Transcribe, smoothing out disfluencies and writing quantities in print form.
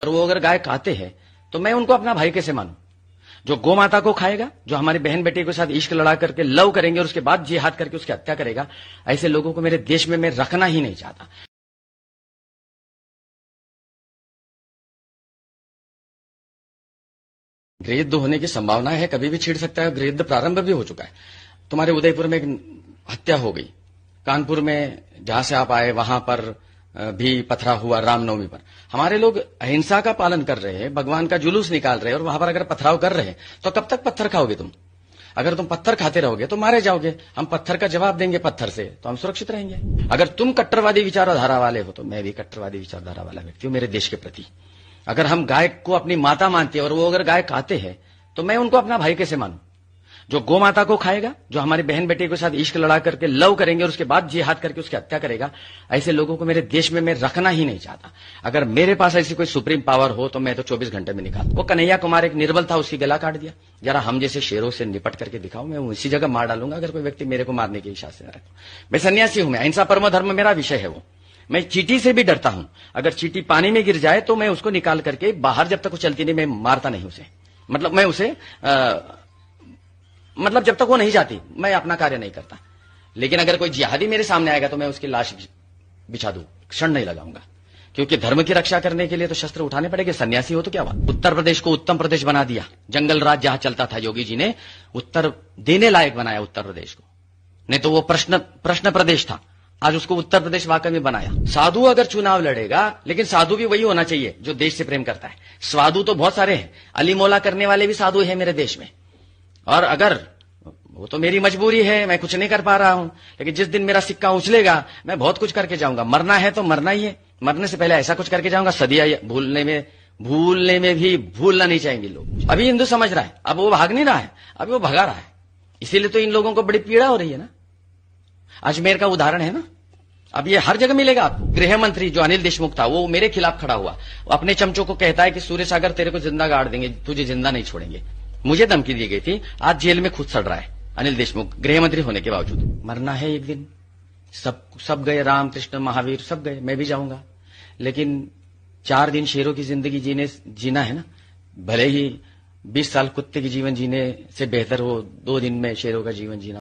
और वो अगर गाय खाते हैं तो मैं उनको अपना भाई कैसे मानूं? जो गौ माता को खाएगा, जो हमारी बहन बेटी के साथ इश्क लड़ा करके लव करेंगे और उसके बाद जिहाद करके उसकी हत्या करेगा, ऐसे लोगों को मेरे देश में मैं रखना ही नहीं चाहता। गृहयुद्ध होने की संभावना है, कभी भी छिड़ सकता है। गृहयुद्ध प्रारंभ भी हो चुका है। तुम्हारे उदयपुर में एक हत्या हो गई, कानपुर में जहां से आप आए वहां पर भी पथराव हुआ रामनवमी पर। हमारे लोग अहिंसा का पालन कर रहे हैं, भगवान का जुलूस निकाल रहे हैं, और वहां पर अगर पथराव कर रहे हैं तो कब तक पत्थर खाओगे तुम? अगर तुम पत्थर खाते रहोगे तो मारे जाओगे। हम पत्थर का जवाब देंगे पत्थर से, तो हम सुरक्षित रहेंगे। अगर तुम कट्टरवादी विचारधारा वाले हो तो मैं भी कट्टरवादी विचारधारा वाला व्यक्ति हूं मेरे देश के प्रति। अगर हम गाय को अपनी माता मानते हैं और वो अगर गाय खाते हैं तो मैं उनको अपना भाई कैसे मानूं? जो गौ माता को खाएगा, जो हमारी बहन बेटी के साथ इश्क लड़ा करके लव करेंगे और उसके बाद जिहाद करके उसकी हत्या करेगा, ऐसे लोगों को मेरे देश में मैं रखना ही नहीं चाहता। अगर मेरे पास ऐसी कोई सुप्रीम पावर हो तो मैं तो 24 घंटे में निकाल। वो कन्हैया कुमार एक निर्बल था, उसकी गला काट दिया। जरा हम जैसे शेरों से निपट करके दिखाओ, मैं उसी जगह मार डालूंगा अगर कोई व्यक्ति मेरे को मारने की इच्छा से रहे। मैं सन्यासी हूं, मैं अहिंसा परमो धर्म मेरा विषय है। वो मैं चींटी से भी डरता हूं। अगर चींटी पानी में गिर जाए तो मैं उसको निकाल करके बाहर, जब तक वो चलती नहीं, मैं मारता नहीं उसे। मतलब मैं उसे जब तक वो नहीं जाती मैं अपना कार्य नहीं करता। लेकिन अगर कोई जिहादी मेरे सामने आएगा तो मैं उसकी लाश बिछा दूं, क्षण नहीं लगाऊंगा। क्योंकि धर्म की रक्षा करने के लिए तो शस्त्र उठाने पड़ेंगे। सन्यासी हो तो क्या हुआ? उत्तर प्रदेश को उत्तम प्रदेश बना दिया। जंगल राज जहां चलता था, योगी जी ने उत्तर देने लायक बनाया उत्तर प्रदेश को। नहीं तो वो प्रश्न प्रदेश था, आज उसको उत्तर प्रदेश वाकई में बनाया। साधु अगर चुनाव लड़ेगा, लेकिन साधु भी वही होना चाहिए जो देश से प्रेम करता है। साधु तो बहुत सारे हैं, अली मौला करने वाले भी साधु हैं मेरे देश में। और अगर वो तो मेरी मजबूरी है, मैं कुछ नहीं कर पा रहा हूं, लेकिन जिस दिन मेरा सिक्का उछलेगा मैं बहुत कुछ करके जाऊंगा। मरना है तो मरना ही है, मरने से पहले ऐसा कुछ करके जाऊंगा। सदिया भूलने में भी भूलना नहीं चाहेंगे लोग। अभी हिंदू समझ रहा है, अब वो भाग नहीं रहा है, अभी वो भगा रहा है। इसीलिए तो इन लोगों को बड़ी पीड़ा हो रही है ना। अजमेर का उदाहरण है ना, अब ये हर जगह मिलेगा आपको। गृह मंत्री जो अनिल देशमुख था, वो मेरे खिलाफ खड़ा हुआ, वो अपने चमचों को कहता है कि सूर्य सागर तेरे को जिंदा गाड़ देंगे, तुझे जिंदा नहीं छोड़ेंगे। मुझे धमकी दी गई थी, आज जेल में खुद सड़ रहा है अनिल देशमुख, गृह मंत्री होने के बावजूद। मरना है एक दिन, सब गए, राम कृष्ण महावीर सब गए, मैं भी जाऊंगा। लेकिन 4 दिन शेरों की जिंदगी जीना है ना। भले ही 20 साल कुत्ते की जीवन जीने से बेहतर हो 2 दिन में शेरों का जीवन जीना।